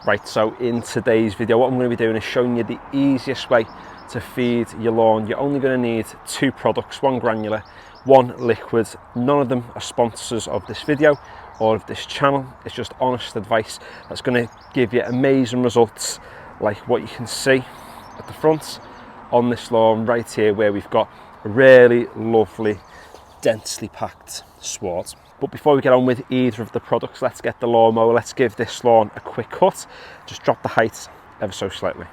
Right, so in today's video, what I'm going to be doing is showing you the easiest way to feed your lawn. You're only going to need 2 products, one granular, one liquid. None of them are sponsors of this video or of this channel. It's just honest advice that's going to give you amazing results, like what you can see at the front on this lawn right here, where we've got a really lovely, densely packed sward. But before we get on with either of the products, let's get the lawnmower. Let's give this lawn a quick cut. Just drop the height ever so slightly.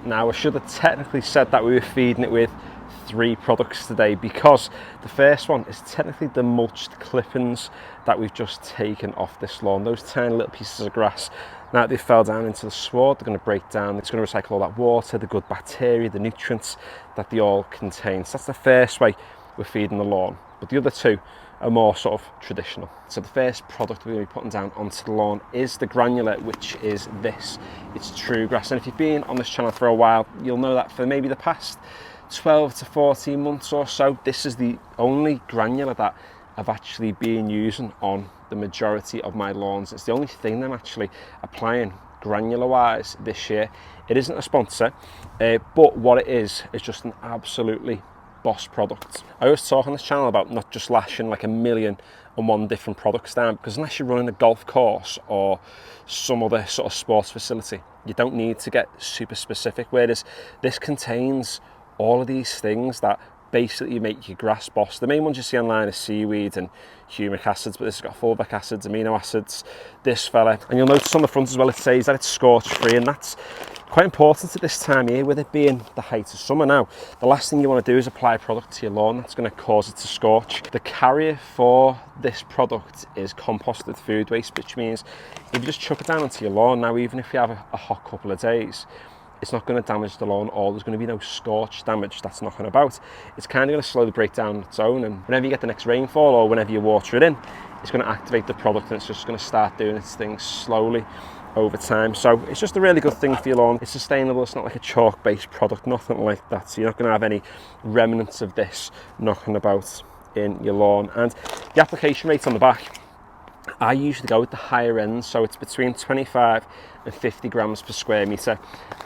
Now, I should have technically said that we were feeding it with 3 products today, because the first one is technically the mulched clippings that we've just taken off this lawn. Those tiny little pieces of grass, now that they fell down into the sward, they're going to break down. It's going to recycle all that water, the good bacteria, the nutrients that they all contain. So that's the first way we're feeding the lawn. But the other 2 are more sort of traditional. So the first product we're going to be putting down onto the lawn is the granular, which is this. It's true grass. And if you've been on this channel for a while, you'll know that for maybe the past 12 to 14 months or so, this is the only granular that I've actually been using on the majority of my lawns. It's the only thing I'm actually applying granular wise this year. It isn't a sponsor, but what it is just an absolutely boss product. I always talk on this channel about not just lashing like 1,000,001 different products down, because unless you're running a golf course or some other sort of sports facility, you don't need to get super specific, whereas this contains all of these things that basically make your grass boss. The main ones you see online are seaweed and humic acids, but this has got fulvic acids, amino acids, this fella. And you'll notice on the front as well, it says that it's scorch free, and that's quite important at this time of year, with it being the height of summer now. The last thing you want to do is apply a product to your lawn that's going to cause it to scorch. The carrier for this product is composted food waste, which means if you just chuck it down onto your lawn now, even if you have a hot couple of days, it's not going to damage the lawn, or there's going to be no scorch damage. That's knocking about. It's kind of going to slowly break down on its own, and whenever you get the next rainfall or whenever you water it in, it's going to activate the product, and it's just going to start doing its thing slowly over time. So it's just a really good thing for your lawn. It's sustainable. It's not like a chalk based product, nothing like that. So you're not going to have any remnants of this knocking about in your lawn. And the application rate on the back, I usually go with the higher end, so it's between 25 and 50 grams per square metre.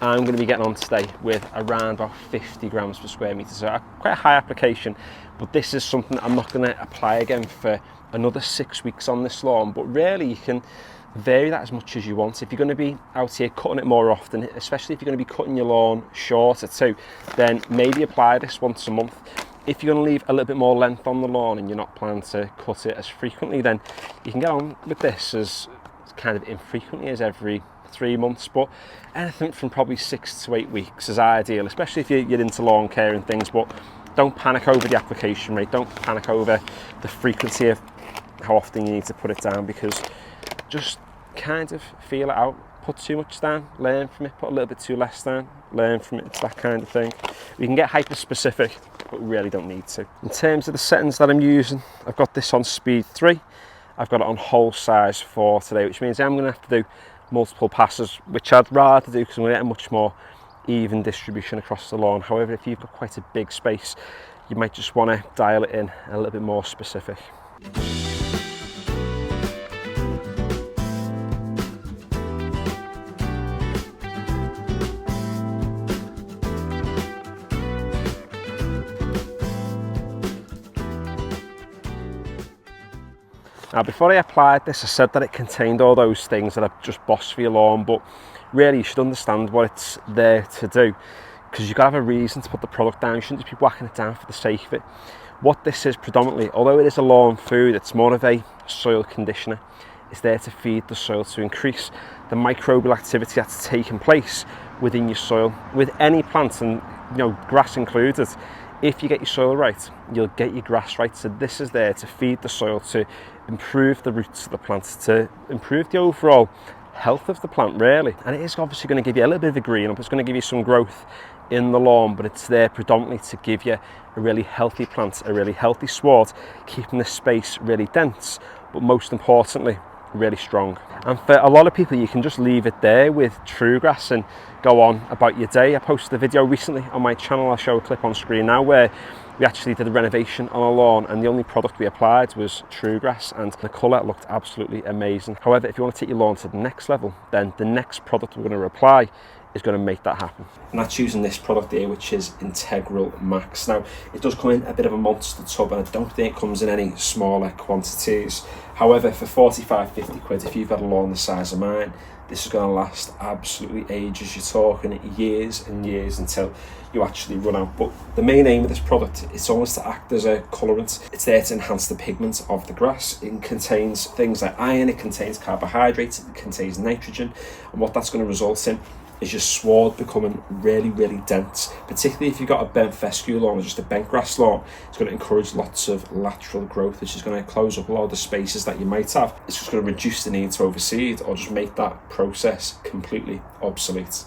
I'm going to be getting on today with around about 50 grams per square metre, so quite a high application. But this is something I'm not going to apply again for another 6 weeks on this lawn, but really you can vary that as much as you want. If you're going to be out here cutting it more often, especially if you're going to be cutting your lawn shorter too, then maybe apply this once a month. If you're going to leave a little bit more length on the lawn and you're not planning to cut it as frequently, then you can get on with this as kind of infrequently as every 3 months. But anything from probably 6 to 8 weeks is ideal, especially if you're into lawn care and things. But don't panic over the application rate. Don't panic over the frequency of how often you need to put it down, because just kind of feel it out. Put too much down, learn from it. Put a little bit too less down, learn from it. It's that kind of thing. We can get hyper specific, but we really don't need to. In terms of the settings that I'm using, I've got this on speed 3. I've got it on whole size 4 today, which means I'm going to have to do multiple passes, which I'd rather do because I'm going to get a much more even distribution across the lawn. However, if you've got quite a big space, you might just want to dial it in a little bit more specific. Now, before I applied this, I said that it contained all those things that are just boss for your lawn, but really you should understand what it's there to do, because you've got to have a reason to put the product down. You shouldn't just be whacking it down for the sake of it. What this is predominantly, although it is a lawn food, it's more of a soil conditioner. It's there to feed the soil, to increase the microbial activity that's taking place within your soil. With any plant, and grass included, if you get your soil right, you'll get your grass right. So this is there to feed the soil, to improve the roots of the plants, to improve the overall health of the plant really. And it is obviously going to give you a little bit of a green up, it's going to give you some growth in the lawn, but it's there predominantly to give you a really healthy plant, a really healthy sward, keeping the space really dense, but most importantly, really strong. And for a lot of people, you can just leave it there with true grass and go on about your day. I posted a video recently on my channel, I'll show a clip on screen now, where we actually did a renovation on a lawn and the only product we applied was true grass, and the colour looked absolutely amazing. However, if you want to take your lawn to the next level, then the next product we're going to apply is going to make that happen. And that's using this product here, which is Integral Max. Now, it does come in a bit of a monster tub, and I don't think it comes in any smaller quantities. However, for 45-50 quid, if you've got a lawn the size of mine, this is going to last absolutely ages. You're talking years and years until you actually run out. But the main aim of this product, it's almost to act as a colourant. It's there to enhance the pigment of the grass. It contains things like iron, it contains carbohydrates, it contains nitrogen, and what that's going to result in is your sward becoming really, really dense, particularly if you've got a bent fescue lawn or just a bent grass lawn. It's going to encourage lots of lateral growth, which is going to close up a lot of the spaces that you might have. It's just going to reduce the need to overseed or just make that process completely obsolete.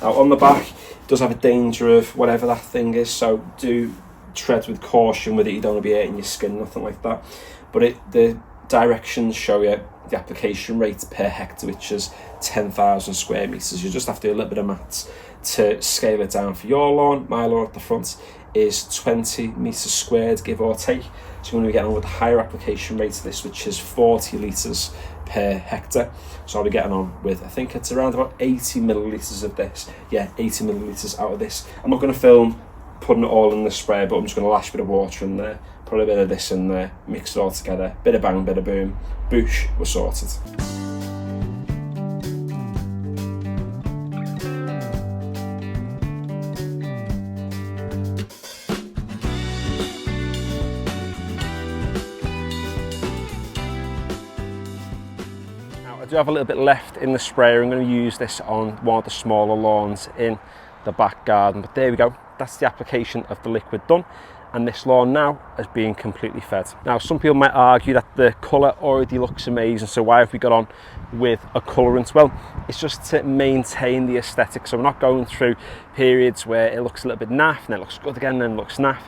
Now on the back, it does have a danger of whatever that thing is, so do tread with caution with it. You don't want to be hurting your skin, nothing like that. But the directions show you the application rate per hectare, which is 10,000 square metres. You just have to do a little bit of maths to scale it down for your lawn. My lawn at the front is 20 metres squared, give or take. So you're going to be getting on with the higher application rate of this, which is 40 litres per hectare. So I'll be getting on with, I think it's around about 80 millilitres of this. Yeah, 80 millilitres out of this. I'm not going to film putting it all in the sprayer, but I'm just going to lash a bit of water in there, put a bit of this in there, mix it all together, bit of bang, bit of boom, boosh, we're sorted. Now I do have a little bit left in the sprayer. I'm going to use this on one of the smaller lawns in the back garden, but there we go, that's the application of the liquid done. And this lawn now is being completely fed. Now, some people might argue that the colour already looks amazing, so why have we got on with a colourant? Well, it's just to maintain the aesthetic, so we're not going through periods where it looks a little bit naff, and then it looks good again, and then it looks naff.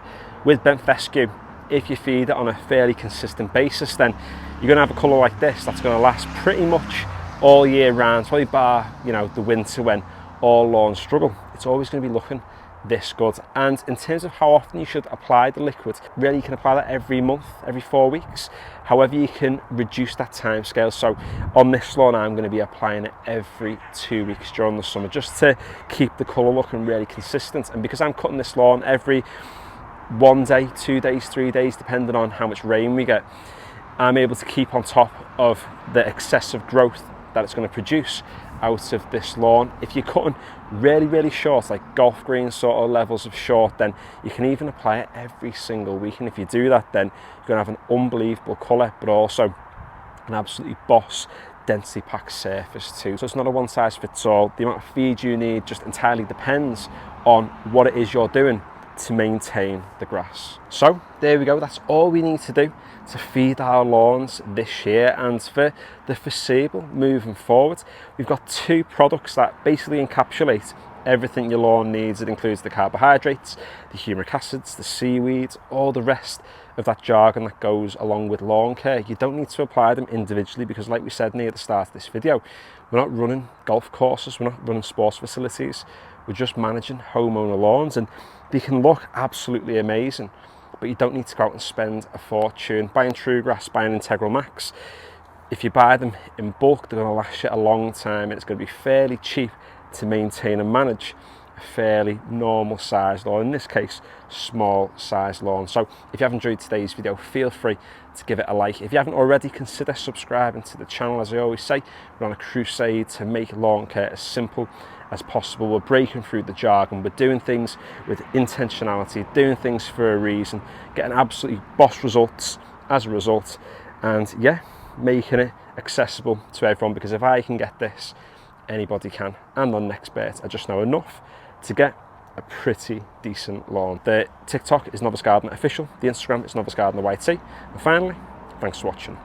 With bent fescue, if you feed it on a fairly consistent basis, then you're going to have a colour like this that's going to last pretty much all year round, probably bar, you know, the winter when all lawns struggle. It's always going to be looking this good. And in terms of how often you should apply the liquid, really you can apply that every month, every 4 weeks. However, you can reduce that time scale. So on this lawn, I'm going to be applying it every 2 weeks during the summer, just to keep the colour looking really consistent. And because I'm cutting this lawn every 1 day, 2 days, 3 days, depending on how much rain we get, I'm able to keep on top of the excessive growth that it's going to produce out of this lawn. If you're cutting really, really short, like golf green sort of levels of short, then you can even apply it every single week. And if you do that, then you're going to have an unbelievable colour, but also an absolutely boss densely packed surface too. So it's not a one size fits all. The amount of feed you need just entirely depends on what it is you're doing to maintain the grass. So there we go, that's all we need to do to feed our lawns this year. And for the foreseeable moving forward, we've got 2 products that basically encapsulate everything your lawn needs. It includes the carbohydrates, the humic acids, the seaweeds, all the rest of that jargon that goes along with lawn care. You don't need to apply them individually, because like we said near the start of this video, we're not running golf courses, we're not running sports facilities, we're just managing homeowner lawns, and they can look absolutely amazing, but you don't need to go out and spend a fortune buying True Grass, buying Integral Max. If you buy them in bulk, they're going to last you a long time, and it's going to be fairly cheap to maintain and manage a fairly normal sized lawn, in this case small sized lawn. So if you have enjoyed today's video, feel free to give it a like. If you haven't already, consider subscribing to the channel. As I always say, we're on a crusade to make lawn care as simple as possible. We're breaking through the jargon, we're doing things with intentionality, doing things for a reason, getting absolutely boss results as a result, and yeah, making it accessible to everyone, because if I can get this, anybody can. And on Next Bet, I just know enough to get a pretty decent lawn. The TikTok is Novice Gardener Official, the Instagram is Novice Gardener YT, and finally, thanks for watching.